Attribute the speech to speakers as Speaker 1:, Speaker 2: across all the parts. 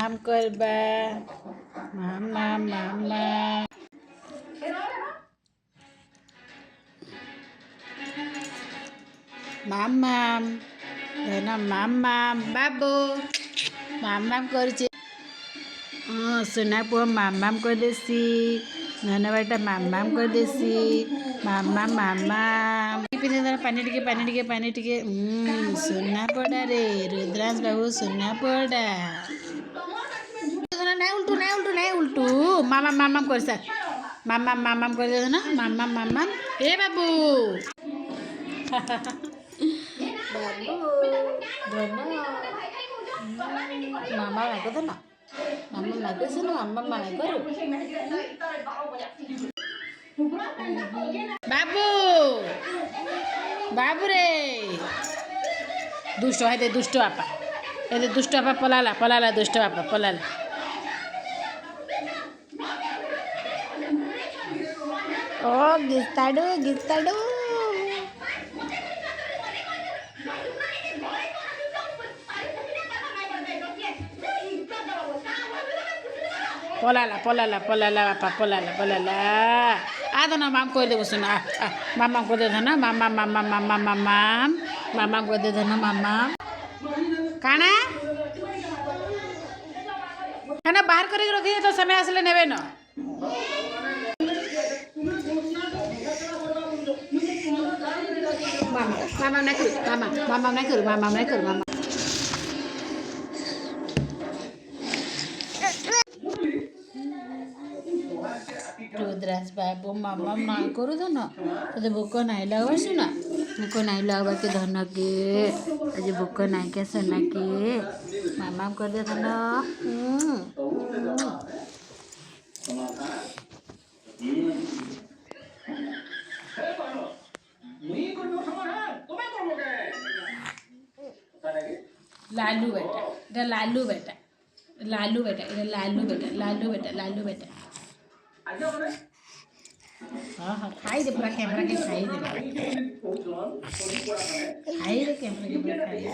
Speaker 1: माम करबा मामा मामा माम धन माम बाबू माम कर सुना पुआ माम कर देसी धन बेटा माम कर देसी मामा पिंधे पानी टिके सुना पड़ा रे रुद्रांश बाबू सुना पड़ा ना उल्टू मामा कर सा मामा कर दे ना मामा ए बाबू बाबू धन मामा लाग दे ना मामा लाग से ना मामा करू बाबू बाबू रे दुष्ट है दुष्ट आपा ये दुष्ट आपा पलाला दुष्ट आपा पलाला ओ गिस्ताडू पलाला बापा पलाला आधा ना माम कर दे सुना मामा को दे ना मामा को दे ना मामा काना खाना बाहर करके रखिए तो समय आसले नेबे न मामा नहीं करू रुद्रांश बाबू मामा नहीं करू धन तो भोक नहीं लगवा सुना भोक नहीं लगवा के धन के आज भोक नहीं के सोना के मामा कर दे धन लालू बेटा हाँ खाई दे पूरा कैमरा के खाई दे कैमरा के पूरा खाई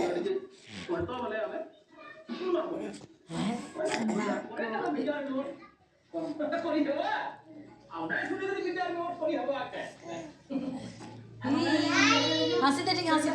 Speaker 1: हंसी दे ठीक हंसी